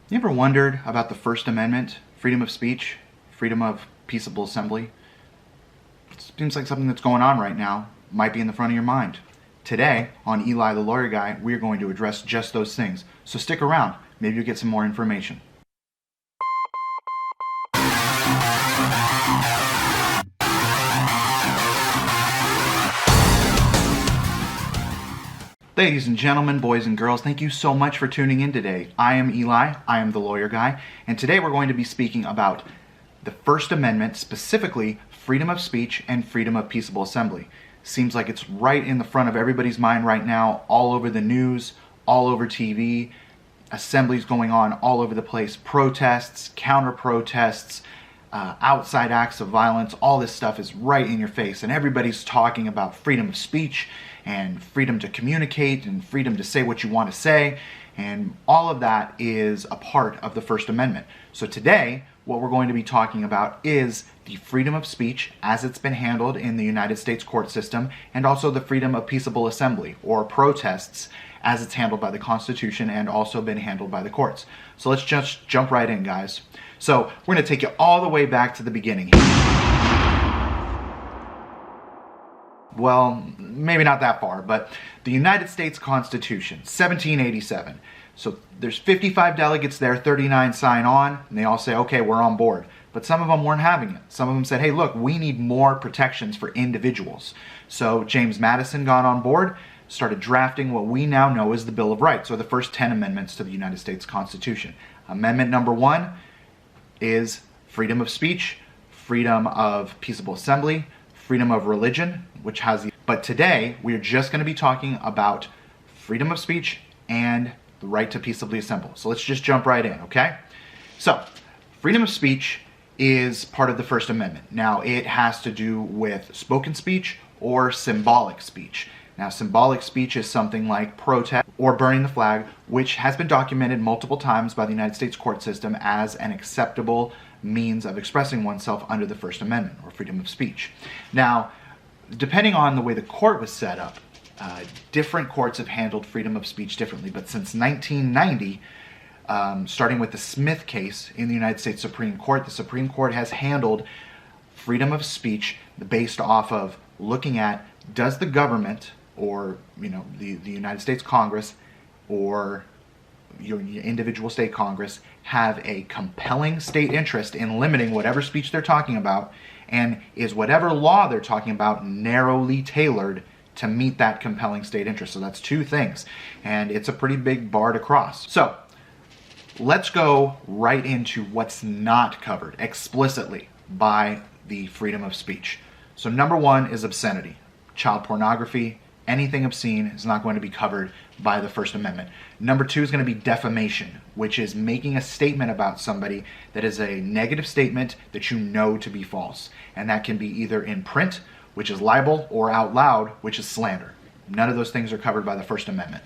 You ever wondered about the First Amendment, freedom of speech, freedom of peaceable assembly? It seems like something that's going on right now might be in the front of your mind. Today, on Eli the Lawyer Guy, we're going to address just those things. So stick around. Maybe you'll get some more information. Ladies and gentlemen, boys and girls, thank you so much for tuning in today. I am Eli, I am the Lawyer Guy, and today we're going to be speaking about the First Amendment, specifically freedom of speech and freedom of peaceable assembly. Seems like it's right in the front of everybody's mind right now, all over the news, all over TV, assemblies going on all over the place, protests, counter-protests, outside acts of violence. All this stuff is right in your face, and everybody's talking about freedom of speech and freedom to communicate and freedom to say what you want to say, and all of that is a part of the First Amendment. So today, what we're going to be talking about is the freedom of speech as it's been handled in the United States court system, and also the freedom of peaceable assembly or protests as it's handled by the Constitution and also been handled by the courts. So let's just jump right in, guys. So we're going to take you all the way back to the beginning. Well, maybe not that far, but the United States Constitution, 1787. So there's 55 delegates there, 39 sign on, and they all say, okay, we're on board. But some of them weren't having it. Some of them said, hey, look, we need more protections for individuals. So James Madison got on board, started drafting what we now know as the Bill of Rights, or the first 10 amendments to the United States Constitution. Amendment number 1 is freedom of speech, freedom of peaceable assembly, freedom of religion, which has the... But today, we're just going to be talking about freedom of speech and the right to peaceably assemble. So let's just jump right in, okay? So, freedom of speech is part of the First Amendment. Now, it has to do with spoken speech or symbolic speech. Now, symbolic speech is something like protest or burning the flag, which has been documented multiple times by the United States court system as an acceptable means of expressing oneself under the First Amendment or freedom of speech. Now, depending on the way the court was set up, different courts have handled freedom of speech differently. But since 1990, starting with the Smith case in the United States Supreme Court, the Supreme Court has handled freedom of speech based off of looking at, does the government or the United States Congress or your individual state Congress have a compelling state interest in limiting whatever speech they're talking about, and is whatever law they're talking about narrowly tailored to meet that compelling state interest. So that's two things, and it's a pretty big bar to cross. So let's go right into what's not covered explicitly by the freedom of speech. So number 1 is obscenity. Child pornography, anything obscene is not going to be covered by the First Amendment. Number 2 is going to be defamation, which is making a statement about somebody that is a negative statement that you know to be false. And that can be either in print, which is libel, or out loud, which is slander. None of those things are covered by the First Amendment.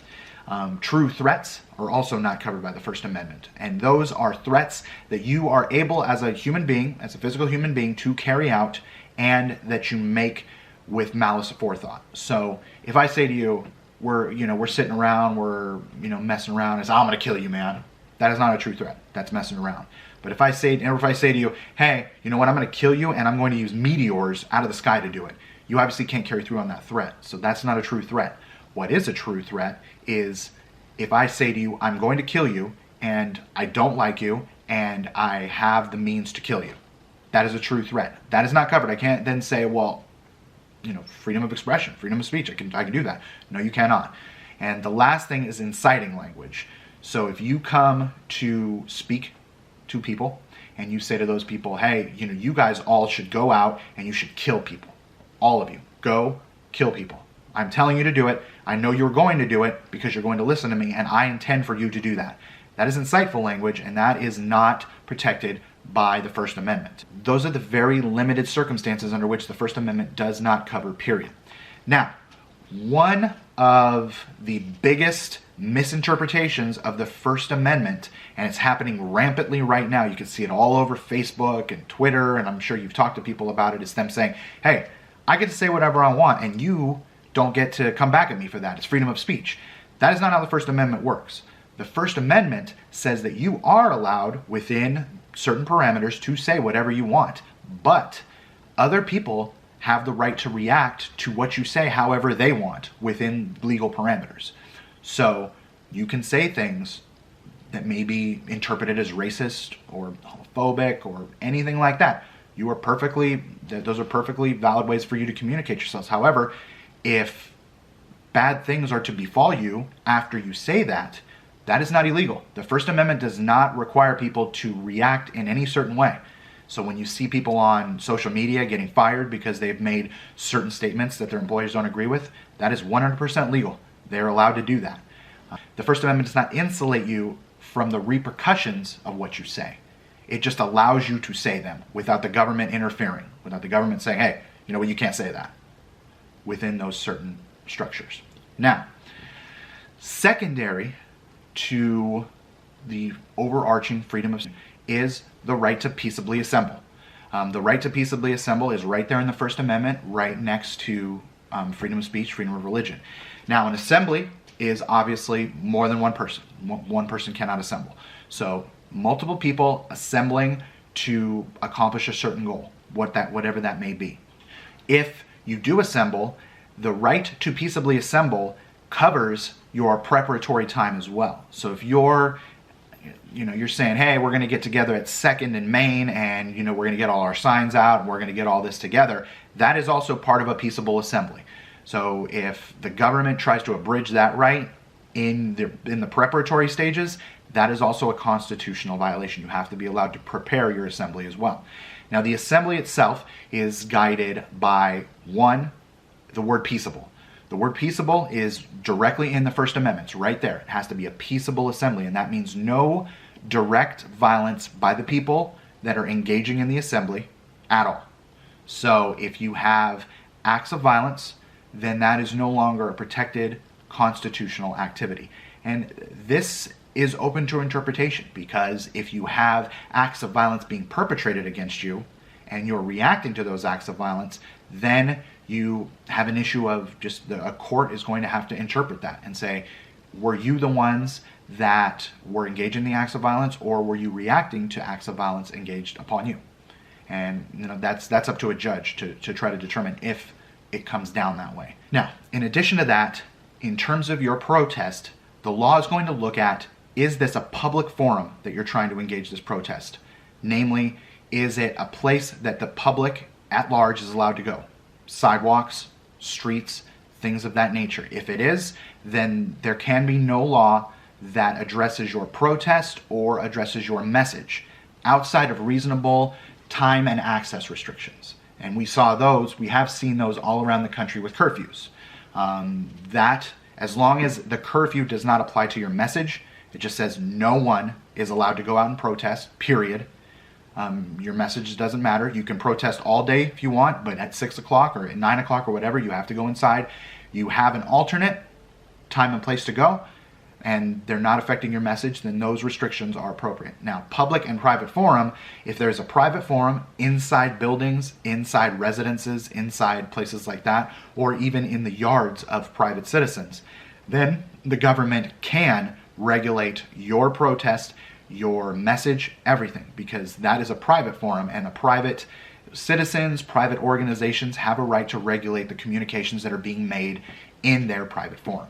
True threats are also not covered by the First Amendment. And those are threats that you are able as a human being, as a physical human being, to carry out, and that you make with malice aforethought. So if I say to you, we're sitting around, we're messing around, and say, I'm gonna kill you, man, that is not a true threat. That's messing around. But if I say to you, hey, you know what, I'm gonna kill you, and I'm going to use meteors out of the sky to do it, you obviously can't carry through on that threat. So that's not a true threat. What is a true threat is if I say to you, I'm going to kill you, and I don't like you, and I have the means to kill you. That is a true threat. That is not covered. I can't then say, well, freedom of expression, freedom of speech, I can do that. No, you cannot. And the last thing is inciting language. So if you come to speak to people and you say to those people, hey, you guys all should go out and you should kill people. All of you, go kill people. I'm telling you to do it. I know you're going to do it because you're going to listen to me, and I intend for you to do that. That is insightful language, and that is not protected by the First Amendment. Those are the very limited circumstances under which the First Amendment does not cover, period. Now, one of the biggest misinterpretations of the First Amendment, and it's happening rampantly right now, you can see it all over Facebook and Twitter, and I'm sure you've talked to people about it, is them saying, hey, I get to say whatever I want, and you don't get to come back at me for that. It's freedom of speech. That is not how the First Amendment works. The First Amendment says that you are allowed within certain parameters to say whatever you want, but other people have the right to react to what you say however they want within legal parameters. So you can say things that may be interpreted as racist or homophobic or anything like that. Those are perfectly valid ways for you to communicate yourselves. However, if bad things are to befall you after you say that, that is not illegal. The First Amendment does not require people to react in any certain way. So when you see people on social media getting fired because they've made certain statements that their employers don't agree with, that is 100% legal. They're allowed to do that. The First Amendment does not insulate you from the repercussions of what you say. It just allows you to say them without the government interfering, without the government saying, hey, you know what, you can't say that, within those certain structures. Now, secondary to the overarching freedom of speech is the right to peaceably assemble. The right to peaceably assemble is right there in the First Amendment, right next to freedom of speech, freedom of religion. Now, an assembly is obviously more than one person. One person cannot assemble. So multiple people assembling to accomplish a certain goal, whatever that may be. If you do assemble, the right to peaceably assemble covers your preparatory time as well. So if you're saying, hey, we're going to get together at 2nd and Main, and we're going to get all our signs out and we're going to get all this together, that is also part of a peaceable assembly. So if the government tries to abridge that right in the preparatory stages, that is also a constitutional violation. You have to be allowed to prepare your assembly as well. Now, the assembly itself is guided by, one, the word peaceable. The word peaceable is directly in the First Amendment. It's right there. It has to be a peaceable assembly, and that means no direct violence by the people that are engaging in the assembly at all. So if you have acts of violence, then that is no longer a protected constitutional activity. And this is open to interpretation, because if you have acts of violence being perpetrated against you and you're reacting to those acts of violence, then you have an issue of a court is going to have to interpret that and say, were you the ones that were engaged in the acts of violence, or were you reacting to acts of violence engaged upon you? And that's up to a judge to try to determine if it comes down that way. Now, in addition to that, in terms of your protest, the law is going to look at, is this a public forum that you're trying to engage this protest? Namely, is it a place that the public at large is allowed to go? Sidewalks, streets, things of that nature. If it is, then there can be no law that addresses your protest or addresses your message outside of reasonable time and access restrictions. And we have seen those all around the country with curfews. That, as long as the curfew does not apply to your message, it just says no one is allowed to go out and protest, period. Your message doesn't matter. You can protest all day if you want, but at 6 o'clock or at 9 o'clock or whatever, you have to go inside. You have an alternate time and place to go, and they're not affecting your message, then those restrictions are appropriate. Now, public and private forum, if there's a private forum inside buildings, inside residences, inside places like that, or even in the yards of private citizens, then the government can regulate your protest, your message, everything, because that is a private forum, and the private citizens, private organizations have a right to regulate the communications that are being made in their private forum.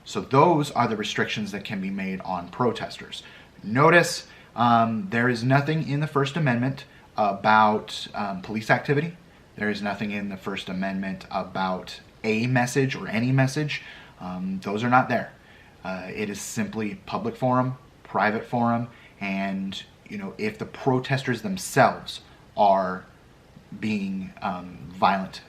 So those are the restrictions that can be made on protesters. Notice there is nothing in the First Amendment about police activity. There is nothing in the First Amendment about a message or any message. Those are not there. It is simply public forum, private forum, and if the protesters themselves are being violent,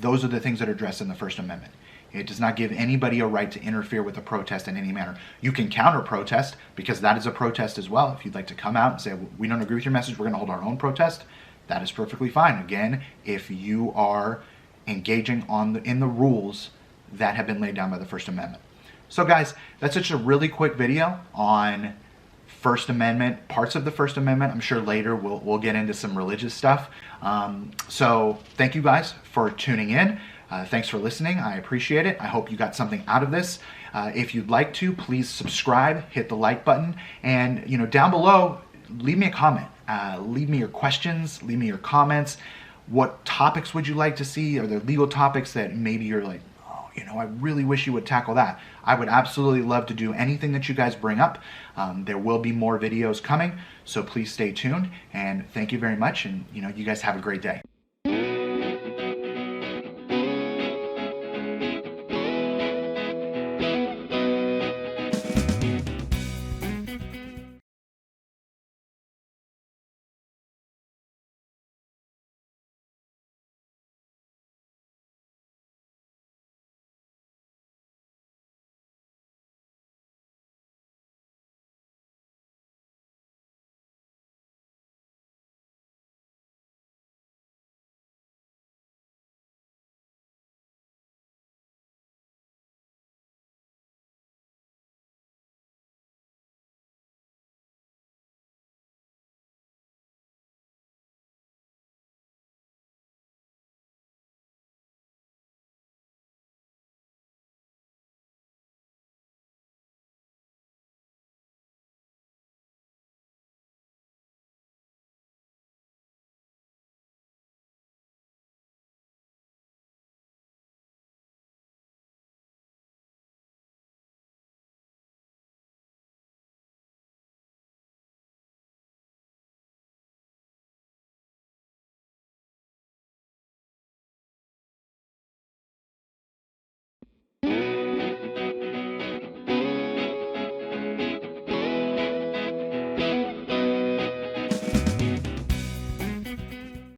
those are the things that are addressed in the First Amendment. It does not give anybody a right to interfere with a protest in any manner. You can counter-protest, because that is a protest as well. If you'd like to come out and say, we don't agree with your message, we're going to hold our own protest, that is perfectly fine. Again, if you are engaging in the rules that have been laid down by the First Amendment. So guys, that's just a really quick video on First Amendment, parts of the First Amendment. I'm sure later we'll get into some religious stuff. So thank you guys for tuning in. Thanks for listening. I appreciate it. I hope you got something out of this. If you'd like to, please subscribe, hit the like button, and down below, leave me a comment. Leave me your questions, leave me your comments. What topics would you like to see? Are there legal topics that maybe you're like, oh, I really wish you would tackle that? I would absolutely love to do anything that you guys bring up. There will be more videos coming, so please stay tuned, and thank you very much, and you guys have a great day.